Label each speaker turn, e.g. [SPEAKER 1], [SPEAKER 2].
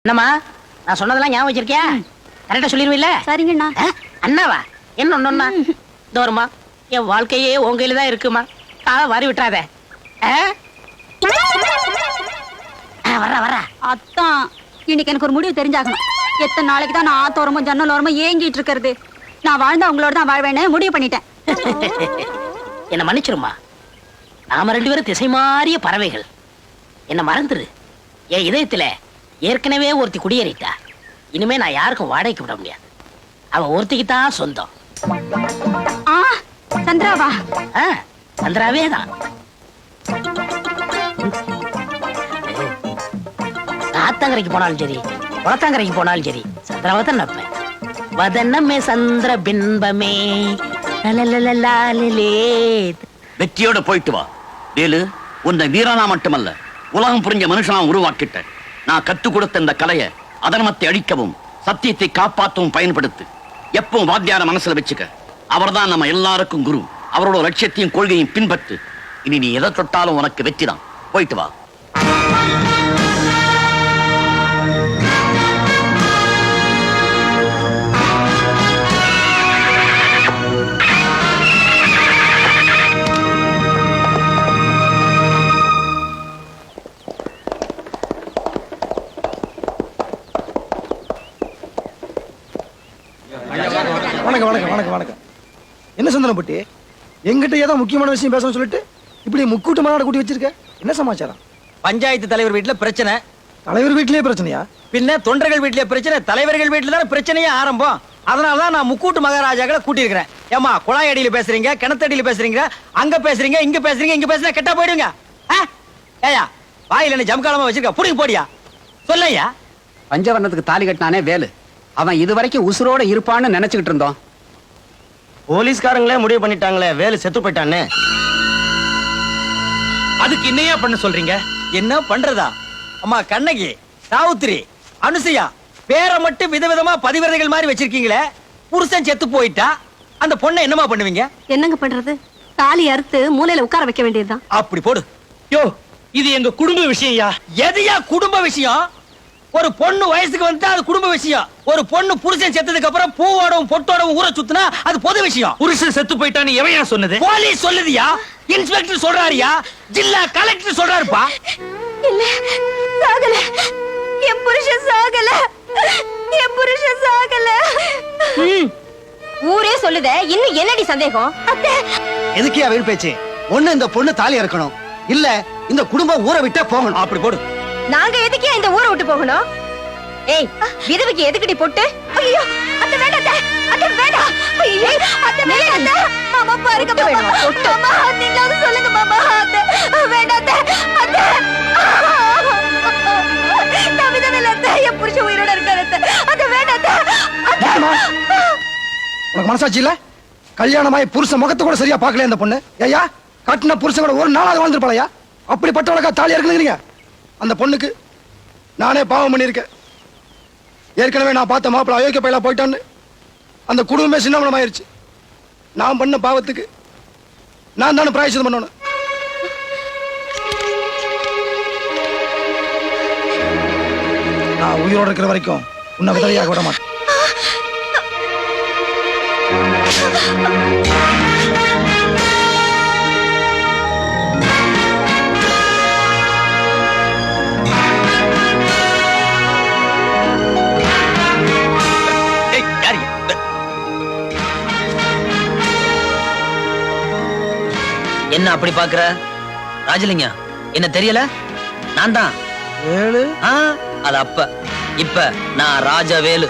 [SPEAKER 1] என்னம்மா நான் சொன்னதெல்லாம் ஞாபகம் வச்சிருக்கியா? கரெக்டா சொல்லிருவீல்ல?
[SPEAKER 2] சரிங்கண்ணா.
[SPEAKER 1] அண்ணாவா? என்ன ஒண்ணுன்னா தோறுமா என் வாழ்க்கையே உன் கையில தான் இருக்குமா. வாரி விட்டுறாத. வர
[SPEAKER 2] அத்தான் இன்னைக்கு எனக்கு ஒரு முடிவு தெரிஞ்சாகணும். எத்தனை நாளைக்கு தான் நான் ஆத்தோரமும் ஜன்னல் ஓரமும் ஏங்கிட்டு இருக்கிறது? நான் வாழ்ந்தா உங்களோட தான் வாழ்வேன்னு முடிவு பண்ணிட்டேன்.
[SPEAKER 1] என்ன மன்னிச்சிருமா. நாம 2 பேரும் திசை மாறிய பறவைகள். என்ன மறந்துரு. என் இதயத்துல ஏற்கனவே ஒருத்தி குடியேறிட்டா. இனிமே நான் யாருக்கும் வாடகைக்கு விட முடியாது. அவ ஒருத்திக்கு தான் சொந்தம்.
[SPEAKER 2] சந்திராவா?
[SPEAKER 1] சந்திராவே தான். ஆத்தங்கரைக்கு போனாலும் சரி, குளத்தாங்கரைக்கு போனாலும் சரி, சந்திராவை தான் நப்பேன். வதனமே சந்திர பிம்பமே.
[SPEAKER 3] வெற்றியோட போயிட்டு வா வேலு. உன்னை வீரானா மட்டுமல்ல, உலகம் புரிஞ்ச மனுஷனா உருவாக்கிட்ட. நான் கத்து கொடுத்த இந்த கலையை அதர்மத்தை அழிக்கவும் சத்தியத்தை காப்பாற்றவும் பயன்படுத்து. எப்பவும் வாத்தியார மனசுல வச்சுக்க. அவர்தான் நம்ம எல்லாருக்கும் குரு. அவரோட லட்சியத்தையும் கொள்கையும் பின்பற்று. இனி நீ எதை தொட்டாலும் உனக்கு வெற்றி தான். போயிட்டு வா.
[SPEAKER 4] வணக்கம் வணக்கம் வணக்கம் வணக்கம். என்ன சந்தனப்பட்டி, எங்கிட்ட ஏதோ முக்கியமான விஷயம் பேசணும்னு சொல்லிட்டு இப்படி முக்கூட்டு மாநாடு கூட்டி வச்சிருக்க? என்ன சமாச்சாரம்?
[SPEAKER 5] பஞ்சாயத்து தலைவர் வீட்டுல பிரச்சனை.
[SPEAKER 4] தலைவர் வீட்லயே பிரச்சனையா?
[SPEAKER 5] பின்ன தொண்டர்கள் வீட்லயே பிரச்சனை. தலைவர்கள் வீட்டுல தான் பிரச்சனையே ஆரம்பம். அதனாலதான் நான் முக்கூட்டு மகாராஜாக்களை கூட்டியிருக்கிறேன். ஏமா குழாய் அடியில பேசுறீங்க, கிணத்தடியில பேசுறீங்க, அங்க பேசுறீங்க, இங்க பேசுறீங்க, இங்க பேசுறீங்க, கெட்டா போயிடுங்க. ஏயா வாயில என்ன ஜம்காலமா வச்சிருக்க? புடிங்க போடியா. சொல்லையா.
[SPEAKER 6] பஞ்சவர்ணத்துக்கு தாலி கட்டினானே வேலு, அவன் இதுவரைக்கும் உசுரோட இருப்பான்னு நினைச்சுக்கிட்டு இருந்தோம்.
[SPEAKER 5] போலீஸ்காரங்களே முடிவு பண்ணிட்டாங்களே வேலு செத்து போயிட்டான்னு. அதுக்கு என்னையா பண்ண சொல்றீங்க? என்ன பண்றதா? அம்மா கண்ணகி, சாவுத்திரி, அனுசையா பேரை மட்டும் விதவிதமா பதிவிரதைகள் மாதிரி வச்சிருக்கீங்களே. புருஷன் செத்து போயிட்டா அந்த பொண்ணை என்னமா பண்ணுவீங்க?
[SPEAKER 2] என்னங்க பண்றது? தாலி அறுத்து மூலையில உட்கார வைக்க வேண்டியதுதான்.
[SPEAKER 5] அப்படி போடு. யோ இது எங்க குடும்ப விஷயம்யா. எதையா குடும்ப விஷயம்? ஒரு பொண்ணு வயசுக்கு வந்தா அது குடும்ப விஷயம். ஒரு பொண்ணு புருஷன் செத்ததுக்கு அப்புறம் பூவோடவும் பொட்டோடவும் ஊற சுத்தினா அது பொது விஷயம்.
[SPEAKER 7] புருஷன் செத்து போயிட்டான்னு எவையா சொன்னது?
[SPEAKER 5] போலீஸ் சொல்லுதியா, இன்ஸ்பெக்டர் சொல்றாருயா, ஜில்லா கலெக்டர் சொல்றாருப்பா.
[SPEAKER 2] இல்ல சாகல, என் புருஷன் சாகல, என் புருஷன் சாகல. ஊரே சொல்லுதே, இன்னும் என்னடி சந்தேகம்? அத்தை
[SPEAKER 6] எதுக்கே அவள் பேச்சு? ஒண்ணு இந்த பொண்ணு தாலி இறக்கணும், இல்ல இந்த குடும்பம் ஊரை விட்டே போகணும்.
[SPEAKER 5] அப்படி போடு.
[SPEAKER 2] நாங்க எதுக்கே இந்த ஊரை விட்டு போகணும்? ஏய் விதவைக்கு எதுக்குடி போட்டு? ஐயோ அத்த வேண்டாம், அத்த வேண்டாம். ஐயோ அத்த வேண்டாம். மாமா பாருங்க மாமா. மாமா நீங்களாவது சொல்லுங்க மாமா. அத்த வேண்டாம் அத்த. நான் விதவையில அத்த, என் புருஷன் உயிரோட இருக்காரு அத்த. அத்த வேண்டாம் அத்த.
[SPEAKER 4] உனக்கு மனசாட்சி இல்ல? கல்யாணமாய் புருஷன் முகத்தை கூட சரியா பார்க்கல இந்த பொண்ணு. ஏயா கட்டின புருஷன் கூட ஒரு நாளாவது வாழ்ந்துருப்பாளையா? அப்படிப்பட்டவளக்கா தாலி இறக்குறீங்க? அந்த பொண்ணுக்கு நானே பாவம் பண்ணியிருக்கேன். ஏற்கனவே நான் பார்த்த மாப்பிள்ள அயோக்கிய பையலா போயிட்டான்னு அந்த குடும்பமே சின்னமனமாயிருச்சு. நான் பண்ண பாவத்துக்கு நான் தானே பிராயச்சித்தம் பண்ணணும். நான் உயிரோடு இருக்கிற வரைக்கும் உன்னை விதவையாக விட மாட்டேன்.
[SPEAKER 5] என்ன அப்படி பாக்குற? ராஜலிங்கம் என்ன தெரியல? நான் தான் வேலு. அது அப்ப இப்ப நான் ராஜவேலு.